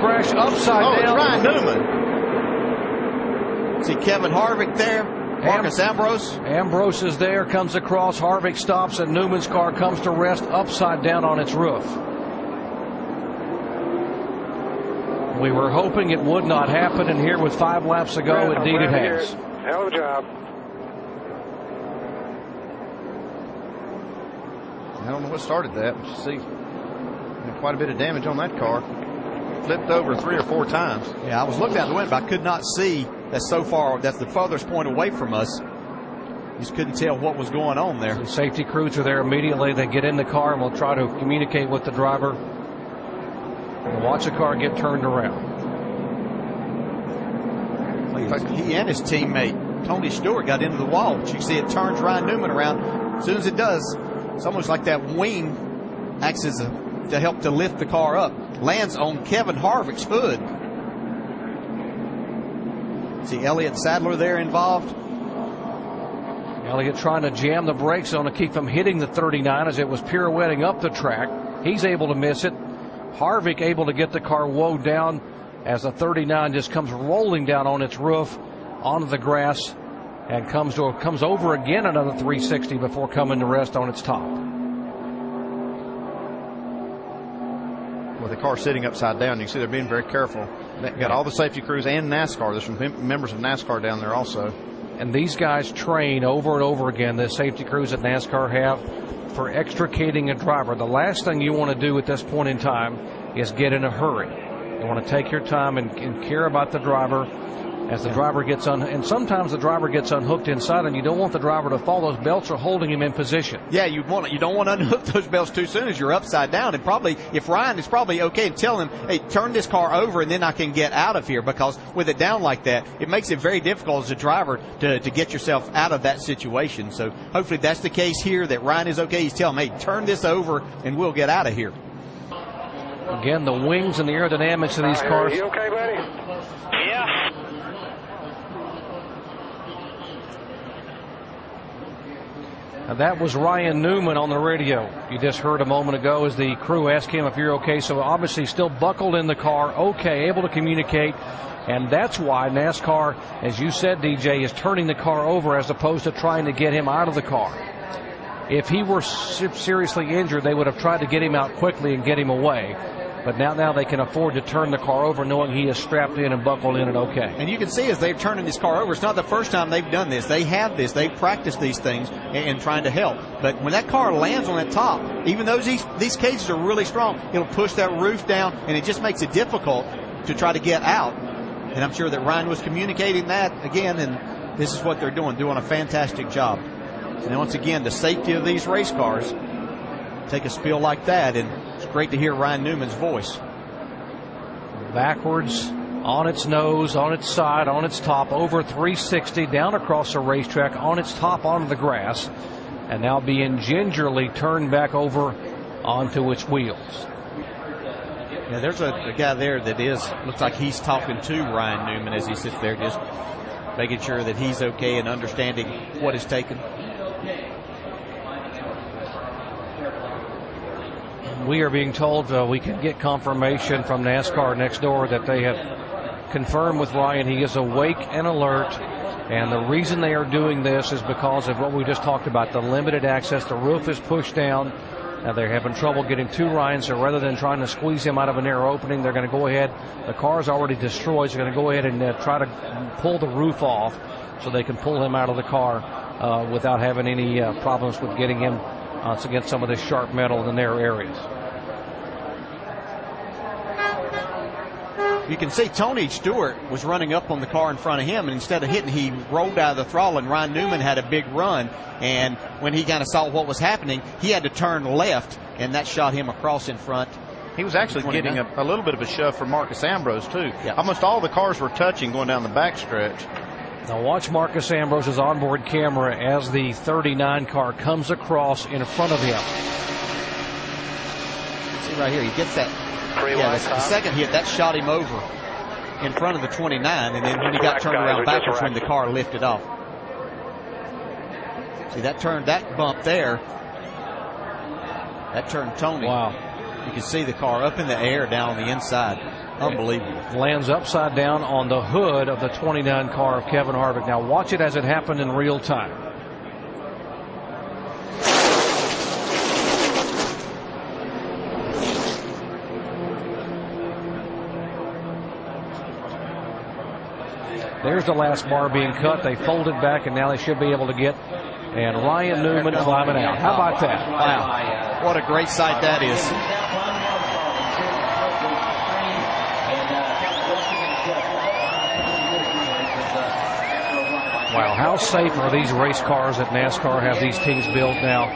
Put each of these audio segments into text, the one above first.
crash upside down. Ryan Newman. See Kevin Harvick there. Marcus Ambrose. Ambrose is there, comes across. Harvick stops, and Newman's car comes to rest upside down on its roof. We were hoping it would not happen, and here with 5 laps to go, indeed it has. Hell of a job. I don't know what started that, but you see quite a bit of damage on that car. Flipped over 3 or 4 times. Yeah, I was looking out the window, but I could not see. That's so far. That's the farthest point away from us. Just couldn't tell what was going on there. The safety crews are there immediately. They get in the car and will try to communicate with the driver. And watch the car get turned around. He and his teammate Tony Stewart got into the wall. But you see it turns Ryan Newman around. As soon as it does, it's almost like that wing acts as to help to lift the car up. Lands on Kevin Harvick's hood. See Elliott Sadler there involved. Elliott trying to jam the brakes on to keep from hitting the 39 as it was pirouetting up the track. He's able to miss it. Harvick able to get the car woe down as the 39 just comes rolling down on its roof onto the grass and comes over again another 360 before coming to rest on its top. With the car sitting upside down, you can see they're being very careful. They got all the safety crews and NASCAR. There's some members of NASCAR down there also. And these guys train over and over again, the safety crews that NASCAR have, for extricating a driver. The last thing you want to do at this point in time is get in a hurry. You want to take your time and care about the driver as the driver gets and sometimes the driver gets unhooked inside, and you don't want the driver to fall. Those belts are holding him in position. Yeah, you don't want to unhook those belts too soon as you're upside down. And probably, if Ryan is probably okay and tell him, hey, turn this car over and then I can get out of here, because with it down like that, it makes it very difficult as a driver to get yourself out of that situation. So hopefully that's the case here, that Ryan is okay. He's telling him, hey, turn this over and we'll get out of here. Again, the wings and the aerodynamics of these cars. Are you okay, buddy? Yeah. And that was Ryan Newman on the radio. You just heard a moment ago as the crew asked him if you're okay. So obviously still buckled in the car, okay, able to communicate. And that's why NASCAR, as you said, DJ, is turning the car over as opposed to trying to get him out of the car. If he were seriously injured, they would have tried to get him out quickly and get him away. But now they can afford to turn the car over knowing he is strapped in and buckled in and okay. And you can see as they're turning this car over, it's not the first time they've done this. They have this. They've practiced these things and trying to help. But when that car lands on that top, even though these cages are really strong, it'll push that roof down, and it just makes it difficult to try to get out. And I'm sure that Ryan was communicating that again, and this is what they're doing a fantastic job. And once again, the safety of these race cars take a spill like that, and it's great to hear Ryan Newman's voice. Backwards, on its nose, on its side, on its top, over 360, down across the racetrack, on its top onto the grass, and now being gingerly turned back over onto its wheels. Yeah, there's a guy there that looks like he's talking to Ryan Newman as he sits there, just making sure that he's okay and understanding what is taken. We are being told we can get confirmation from NASCAR next door that they have confirmed with Ryan he is awake and alert. And the reason they are doing this is because of what we just talked about, the limited access. The roof is pushed down. They're having trouble getting to Ryan, so rather than trying to squeeze him out of a narrow opening, they're going to go ahead. The car is already destroyed, so they're going to go ahead and try to pull the roof off so they can pull him out of the car without having any problems with getting him against some of this sharp metal in the narrow areas. You can see Tony Stewart was running up on the car in front of him, and instead of hitting, he rolled out of the throttle, and Ryan Newman had a big run. And when he kind of saw what was happening, he had to turn left, and that shot him across in front. He was actually getting a little bit of a shove from Marcus Ambrose, too. Yeah. Almost all the cars were touching going down the backstretch. Now watch Marcus Ambrose's onboard camera as the 39 car comes across in front of him. See right here, he gets that. Yeah, the second hit, that shot him over in front of the 29, and then when he got turned around backwards when the car lifted off. See, that bump there, that turned Tony. Wow. You can see the car up in the air down on the inside. Unbelievable. Lands upside down on the hood of the 29 car of Kevin Harvick. Now watch it as it happened in real time. There's the last bar being cut. They folded back, and now they should be able to get. And Ryan Newman climbing out. How about that? Wow. What a great sight that is. Wow, how safe are these race cars that NASCAR have these teams built now?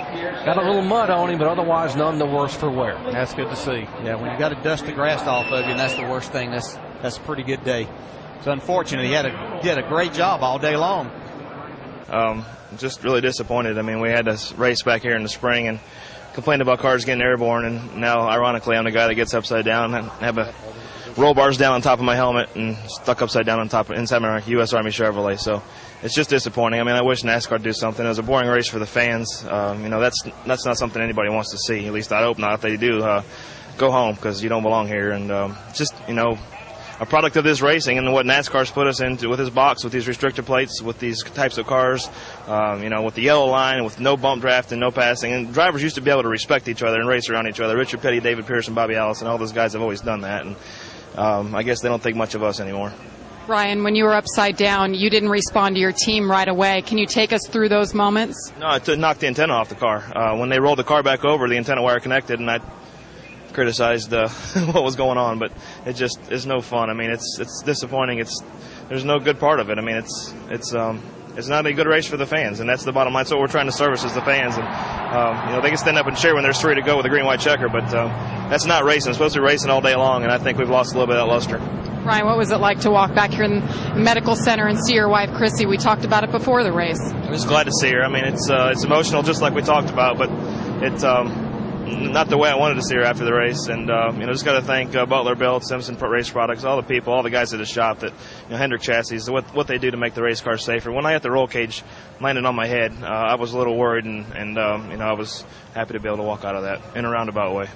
Got a little mud on him, but otherwise none the worse for wear. That's good to see. Yeah, when you got to dust the grass off of you, and that's the worst thing, that's a pretty good day. It's unfortunate. He did a great job all day long. Just really disappointed. I mean, we had this race back here in the spring and complained about cars getting airborne, and now, ironically, I'm the guy that gets upside down and have a roll bars down on top of my helmet and stuck upside down on top inside my U.S. Army Chevrolet. So it's just disappointing. I mean, I wish NASCAR would do something. It was a boring race for the fans. That's not something anybody wants to see. At least I hope not. If they do, go home because you don't belong here. And a product of this racing and what NASCAR's put us into with his box, with these restrictor plates, with these types of cars, with the yellow line, with no bump draft and no passing. And drivers used to be able to respect each other and race around each other. Richard Petty, David Pearson, Bobby Allison, all those guys have always done that. And I guess they don't think much of us anymore. Ryan, when you were upside down, you didn't respond to your team right away. Can you take us through those moments? No, I knocked the antenna off the car. When they rolled the car back over, the antenna wire connected, and I criticized what was going on, but it's no fun. I mean, it's disappointing. There's no good part of it. I mean, it's not a good race for the fans, and that's the bottom line. So what we're trying to service is the fans, and they can stand up and cheer when there's 3 to go with a green white checker, but that's not racing. It's supposed to be racing all day long, and I think we've lost a little bit of that luster. Ryan, what was it like to walk back here in the medical center and see your wife Chrissy? We talked about it before the race. I'm just glad to see her. I mean, it's emotional, just like we talked about, but it's not the way I wanted to see her after the race. And just got to thank Butler, Bill, Simpson Race Products, all the people, all the guys at the shop, that Hendrick Chassis, what they do to make the race cars safer. When I had the roll cage landing on my head, I was a little worried, and I was happy to be able to walk out of that in a roundabout way.